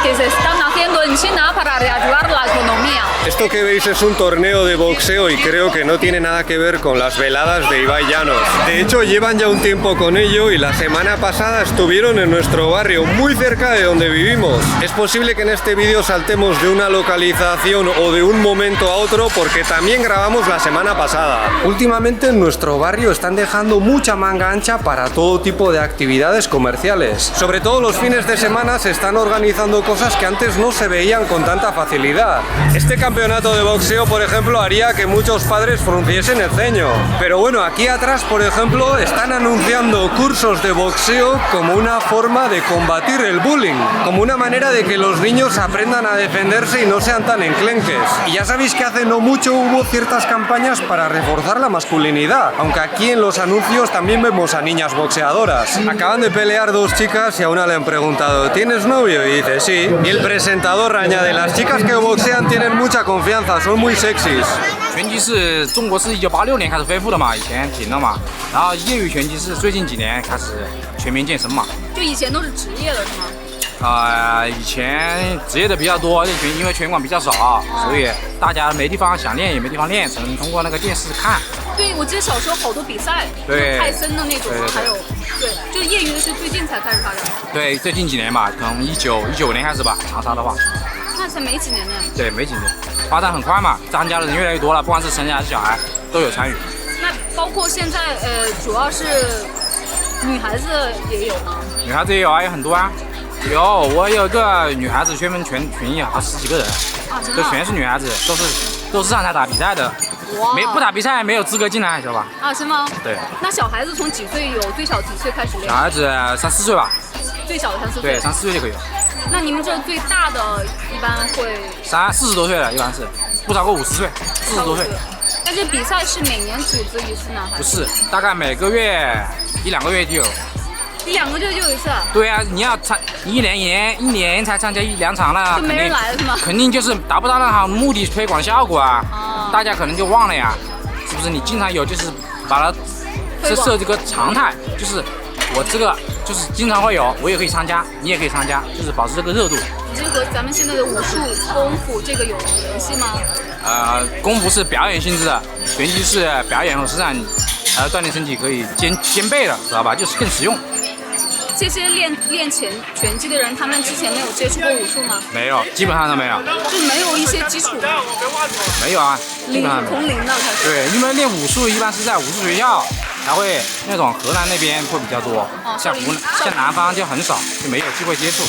que se están haciendo en China para reactivar la economía. Esto que veis es un torneo de boxeo y creo que no tiene nada que ver con las veladas de Ibai Llanos. De hecho, llevan ya un tiempo con ello y la semana pasada estuvieron en nuestro barrio, muy cerca de donde vivimos. Es posible que en este vídeo saltemos de una localización o de un momento a otro porque también grabamos la semana pasada. Últimamente en nuestro barrio están dejando mucha manga ancha para todo tipo de actividades comerciales. Sobre todo los fines de semana se están organizando cosas que antes no se veían con tanta facilidad. Este campeonato de boxeo, por ejemplo, haría que muchos padres frunciesen el ceño. Pero bueno, aquí atrás, por ejemplo, están anunciando cursos de boxeo como una forma de combatir el bullying, como una manera de que los niños aprendan a defenderse y no sean tan enclenques. Y ya sabéis que hace no mucho hubo ciertas campañas para reforzar la masculinidad, aunque aquí en los anuncios también vemos a niñas boxeadoras. Acaban de pelear dos chicas y a una le han preguntado ¿tienes novio? Y dice sí. Y el presentador añade, las chicas que boxean tienen mucha confianza, son muy sexys. 拳击是中国是1986年开始恢复的嘛，以前停了嘛，然后业余拳击是最近几年开始全民健身嘛。就以前都是职业的是吗？以前职业的比较多，因为拳馆比较少，所以大家没地方想练也没地方练，只能通过那个电视看。对，我记得小时候好多比赛，对，泰森的那种，还有对，就是业余的是最近才开始发展。对，最近几年吧，可能19年开始吧，长沙的话。那才没几年呢。对，没几年，发展很快嘛，参加的人越来越多了，不管是成人还是小孩都有参与。那包括现在主要是女孩子也有吗？女孩子也有啊，有很多啊。有，我有个女孩子全艺好10几个人，都全是女孩子，都是上台打比赛的，不打比赛没有资格进来，知道吧？啊，是吗？对。那小孩子从几岁有？最小几岁开始练？小孩子3、4岁吧。最小的3、4岁。对，3、4岁就可以了。那你们这最大的一般会40多岁了，一般是不超过50岁，40多岁。但是比赛是每年组织一次呢？不是，大概每个月1、2个月就有。1、2个月就有一次？对啊，你要一年才参加1、2场了，就没人来了是吗？肯定就是达不到那好目的推广效果啊，大家可能就忘了呀，是不是？你经常有就是把它设这个常态，就是我这个就是经常会有，我也可以参加，你也可以参加，就是保持这个热度。这和咱们现在的武术功夫这个有联系吗？功夫是表演性质的，拳击是表演和实战，锻炼身体可以兼备的，知道吧？就是更实用。这些练拳击的人，他们之前没有接触过武术吗？没有，基本上都没有。就没有一些基础？没有啊，基本上从零的开始。对，因为练武术一般是在武术学校才会，那种河南那边会比较多，像南方就很少，就没有机会接触。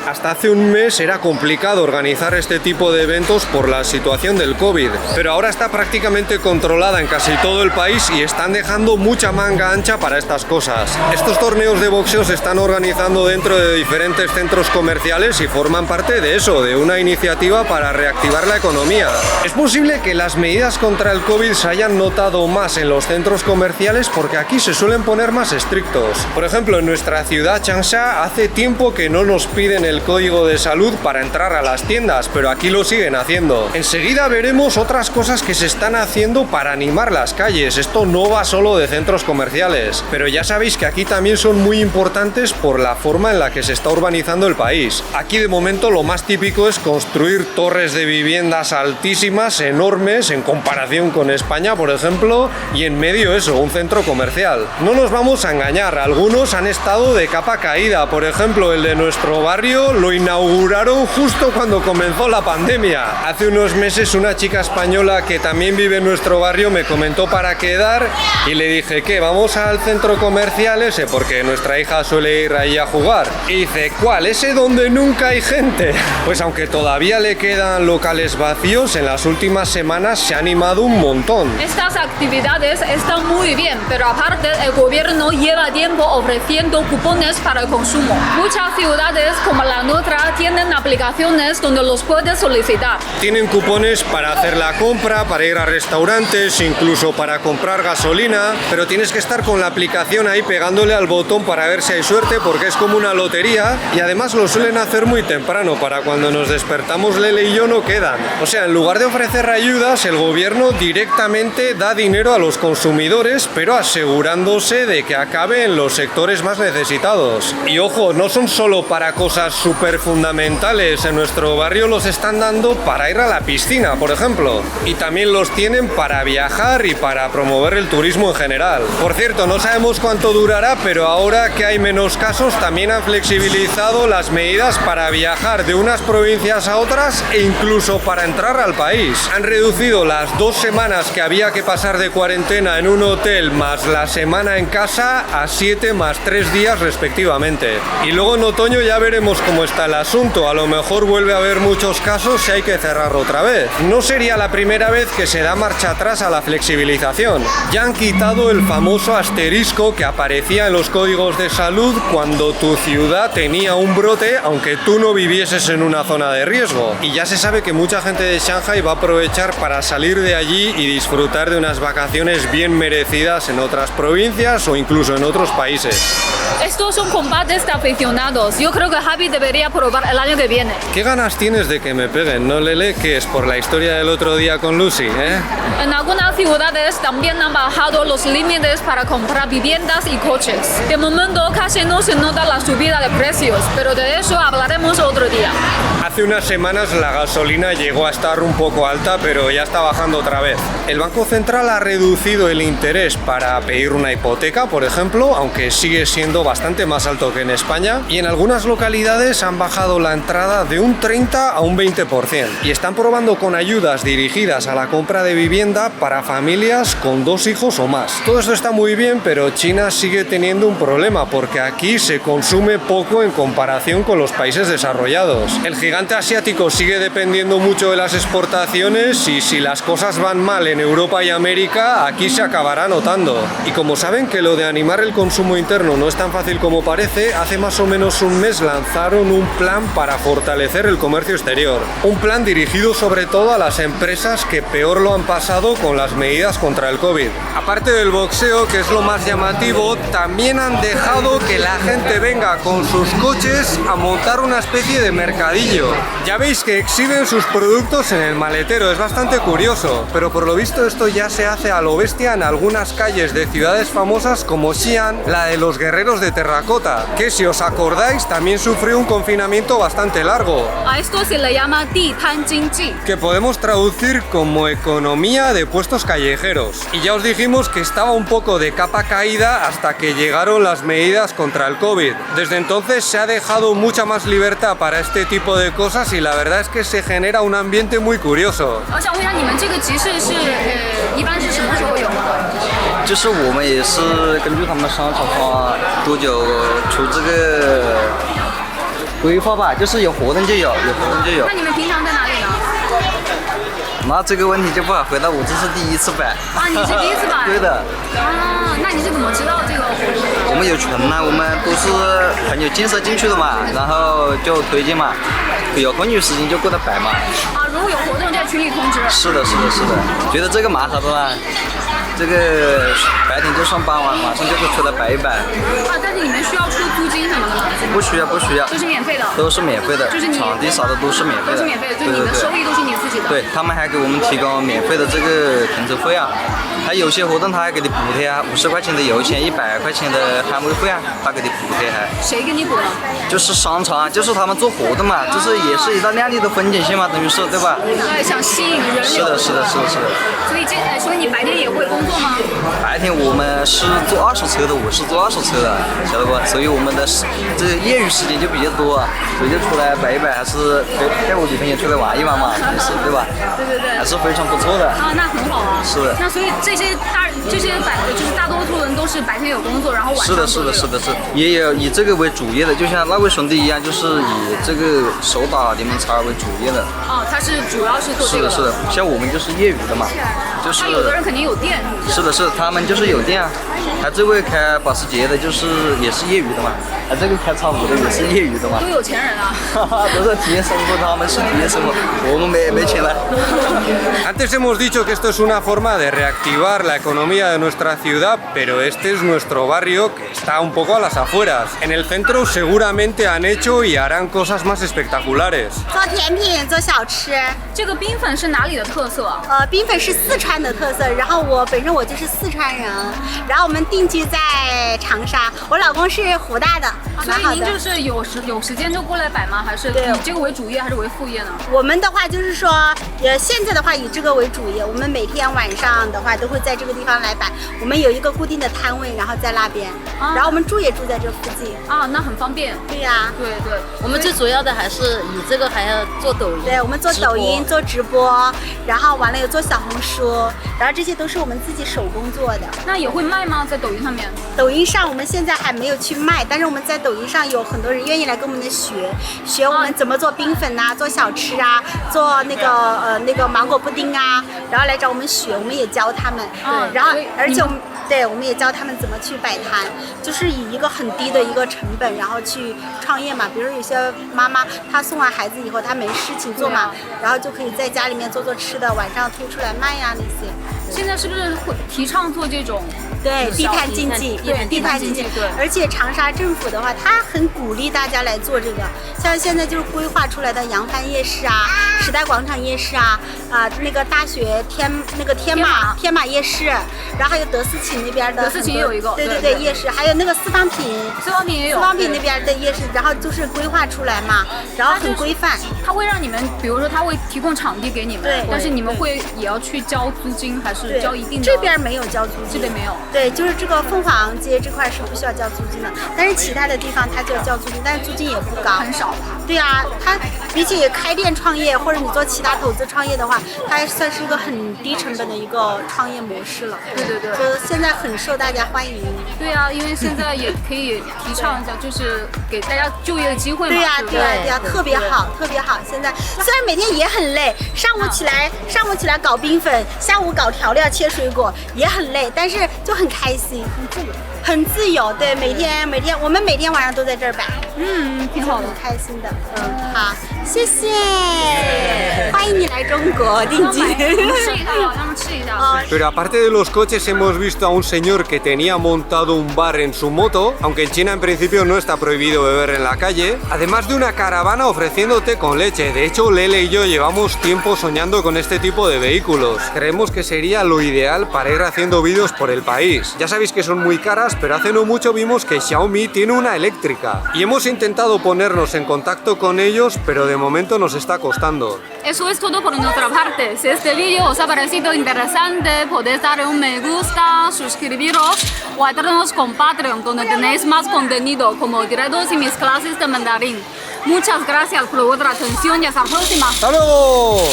Hasta hace un mes era complicado organizar este tipo de eventos por la situación del COVID, pero ahora está prácticamente controlada en casi todo el país y están dejando mucha manga ancha para estas cosas. Estos torneos de boxeo se están organizando dentro de diferentes centros comerciales y forman parte de eso, de una iniciativa para reactivar la economía. Es posible que las medidas contra el COVID se hayan notado más en los centros comerciales porque aquí se suelen poner más estrictos. Por ejemplo, en nuestra ciudad, Changsha, hace tiempo que no nos piden el código de salud para entrar a las tiendas, pero aquí lo siguen haciendo. Enseguida veremos otras cosas que se están haciendo para animar las calles. Esto no va solo de centros comerciales, pero ya sabéis que aquí también son muy importantes por la forma en la que se está urbanizando el país. Aquí de momento lo más típico es construir torres de viviendas altísimas, enormes, en comparación con España, por ejemplo, y en medio eso, un centro comercial. No nos vamos a engañar, algunos han estado de capa caída, por ejemplo el de nuestro barrio lo inauguraron justo cuando comenzó la pandemia. Hace unos meses una chica española que también vive en nuestro barrio me comentó para quedar y le dije que vamos al centro comercial ese porque nuestra hija suele ir ahí a jugar. Y dice, ¿cuál? ¿Ese donde nunca hay gente? Pues aunque todavía le quedan locales vacíos, en las últimas semanas se ha animado un montón. Estas actividades están muy bien, pero aparte el gobierno lleva tiempo ofreciendo cupones para el consumo. Muchas ciudades como la nuestra tienen aplicaciones donde los puedes solicitar. Tienen cupones para hacer la compra, para ir a restaurantes, incluso para comprar gasolina, pero tienes que estar con la aplicación ahí pegándole al botón para ver si hay suerte porque es como una lotería y además lo suelen hacer muy temprano, para cuando nos despertamos Lele y yo no quedan. O sea, en lugar de ofrecer ayudas, el gobierno directamente da dinero a los consumidores, pero asegurándose de que acabe en los sectores más necesitados. Y ojo, no son solo para cosas súper fundamentales en nuestro barrio los están dando para ir a la piscina, por ejemplo. Y también los tienen para viajar y para promover el turismo en general. Por cierto, no sabemos cuánto durará, pero ahora que hay menos casos, también han flexibilizado las medidas para viajar de unas provincias a otras e incluso para entrar al país. Han reducido las 2 semanas que había que pasar de cuarentena en un hotel más la semana en casa a 7 más 3 días respectivamente. Y luego en otoño ya veremos cómo está el asunto. A lo mejor vuelve a haber muchos casos y hay que cerrar otra vez. No sería la primera vez que se da marcha atrás a la flexibilización. Ya han quitado el famoso asterisco que aparecía en los códigos de salud cuando tu ciudad tenía un brote, aunque tú no vivieses en una zona de riesgo. Y ya se sabe que mucha gente de Shanghai va a aprovechar para salir de allí y disfrutar de unas vacaciones bien merecidas en otras provincias o incluso en otros países. Estos son combates de aficionados. Yo creo que Javi debería probar el año que viene. ¿Qué ganas tienes de que me peguen, no, Lele? ¿Qué es por la historia del otro día con Lucy, eh? En algunas ciudades también han bajado los límites para comprar viviendas y coches. De momento casi no se nota la subida de precios, pero de eso hablaremos otro día. Hace unas semanas la gasolina llegó a estar un poco alta, pero ya está bajando otra vez. El Banco Central ha reducido el interés para pedir una hipoteca, por ejemplo, aunque sigue siendo bastante más alto que en España, y en algunas localidades han bajado la entrada de un 30 a un 20%. Y están probando con ayudas dirigidas a la compra de vivienda para familias con 2 hijos o más. Todo esto está muy bien, pero China sigue teniendo un problema porque aquí se consume poco en comparación con los países desarrollados. El gigante asiático sigue dependiendo mucho de las exportaciones y si las cosas van mal en Europa y América, aquí se acabará notando. Y como saben que lo de animar el consumo interno no es tan fácil como parece, hace más o menos un mes lanzaron un plan para fortalecer el comercio exterior. Un plan dirigido sobre todo a las empresas que peor lo han pasado con las medidas contra el COVID. Aparte del boxeo, que es lo más llamativo, también han dejado que la gente venga con sus coches a montar una especie de mercadillo. Ya veis que exhiben sus productos en el maletero, es bastante curioso, pero por lo visto esto ya se hace a lo bestia en algunas calles de ciudades famosas como Xi'an, la de los guerreros de terracota, que si os acordáis también sufrió un confinamiento bastante largo. A esto se le llama Ditan Jingji, que podemos traducir como economía de puestos callejeros. Y ya os dijimos que estaba un poco de capa caída hasta que llegaron las medidas contra el COVID. Desde entonces se ha dejado mucha más libertad para este tipo de cosas y la verdad es que se genera un ambiente muy curioso. 就是我们也是根据他们的商场多久出这个规划吧，就是有活动就有，有活动就有。那你们平常在哪里呢？那这个问题就不好回答，我这是第一次摆。啊，你是第一次摆？对的。啊，那你是怎么知道这个活动的？我们有群啊，我们都是朋友介绍进去的嘛，然后就推荐嘛，有空余时间就过来摆嘛。啊，如果有活动在群里通知。是的，是的，是的，觉得这个蛮好的啦。这个白天就上班晚上就会出来摆一摆。啊，但是你们需要出租金什么的吗？不需要，不需要。就是免费的。都是免费的。就是你场地啥的都是免费的。都是免费的，就你的收益都是你自己的。对，他们还给我们提供免费的这个停车费啊，还有些活动他还给你补贴啊，50块钱的油钱，100块钱的摊位费啊，他给你补贴还。谁给你补呢？就是商场啊，就是他们做活动嘛，就是也是一道亮丽的风景线嘛，等于是对吧？对，想吸引人流。是的，是的，是的，是的。所以你白天也会工作吗？白天我们是做二手车的，我是做二手车的，晓得不？所以我们的这业余时间就比较多，所以就出来摆一摆，还是带我女朋友出来玩一玩嘛，也是对吧？对对对，还是非常不错的。啊，那很好啊。是的。那所以这些就是大多数人都是白天有工作，然后晚上是的，是的，是的，是也有以这个为主业的，就像那位兄弟一样，就是以这个手打柠檬茶为主业的。哦，他是主要是做这个。是的，是的，像我们就是业余的嘛，就是。他有的人肯定有店。是的，是他们就是有店啊。他这位开保时捷的，就是也是业余的嘛。这个开X5的也是业余的嘛。都有钱人啊。都是体验生活，他们是体验生活，我们没钱了。Antes hemos dicho que esto es una forma de reactivar la economía de nuestra ciudad, pero este es nuestro barrio que está un poco a las afueras. En el centro seguramente han hecho y harán cosas más espectaculares. 做甜品，做小吃。这个冰粉是哪里的特色？冰粉是四川的特色，然后我本身就是四川人，然后我们定居在长沙，我老公是湖大的。所以您就是有时间就过来摆吗？还是对以这个为主业还是为副业呢？我们的话就是说，现在的话以这个为主业，我们每天晚上的话都会在这个地方来摆。我们有一个固定的摊位，然后在那边，然后我们住也住在这附近。啊，那很方便。对呀、对对，我们最主要的还是以这个还要做抖音。对，我们做抖音、做直播，然后完了有做小红书，然后这些都是我们自己手工做的。那也会卖吗？在抖音上面？抖音上我们现在还没有去卖，但是我们在抖音上有很多人愿意来跟我们学我们怎么做冰粉呐、做小吃啊，做那个芒果布丁啊，然后来找我们学，我们也教他们。嗯然后所以而且我们也教他们怎么去摆摊，就是以一个很低的一个成本，然后去创业嘛。比如有些妈妈她送完孩子以后，她没事情做嘛，然后就可以在家里面做吃的，晚上推出来卖呀那些。现在是不是会提倡做这种？对，地摊经济，对地摊经济，对。而且长沙政府的话，他很鼓励大家来做这个，像现在就是规划出来的扬帆夜市啊、时代广场夜市啊、那个大学天马夜市，然后还有德思琴那边的，德思琴也有一个，对对夜市，还有那个四方坪也有，四方坪那边的夜市，然后就是规划出来嘛，然后很规范。他会让你们，比如说他会提供场地给你们，对，但是你们也要去交租金，还是交一定的？这边没有交租金，这边没有。对，就是这个凤凰街这块是不需要交租金的，但是其他的地方它就要交租金，但是租金也不高，很少吧？对啊，它比起开店创业或者你做其他投资创业的话，它算是一个很低成本的一个创业模式了。对，就现在很受大家欢迎。对啊，因为现在也可以提倡一下，就是给大家就业的机会嘛。对呀，特别好，特别好。现在虽然每天也很累，上午起来搞冰粉，下午搞调料切水果也很累，但是就很开心，很自由。对，每天我们每天晚上都在这儿摆，挺好的，很开心的。好，谢谢，欢迎你来中国定居。让们吃一下。Pero aparte de los coches hemos visto a un señor que tenía montado un bar en su moto, aunque en China en principio no está prohibido beber en la calle, además de una caravana ofreciendo té con leche. De hecho, Lele y yo llevamos tiempo soñando con este tipo de vehículos. Creemos que sería lo ideal para ir haciendo vídeos por el país. Ya sabéis que son muy caras, pero hace no mucho vimos que Xiaomi tiene una eléctrica. Y hemos intentado ponernos en contacto con ellos, pero de momento nos está costando. Eso es todo por nuestra parte. Si este vídeo os ha parecido interesante, podéis darle un me gusta, suscribiros o ayudarnos con Patreon, donde tenéis más contenido como directos y mis clases de mandarín. Muchas gracias por vuestra atención y hasta la próxima. ¡Hasta luego!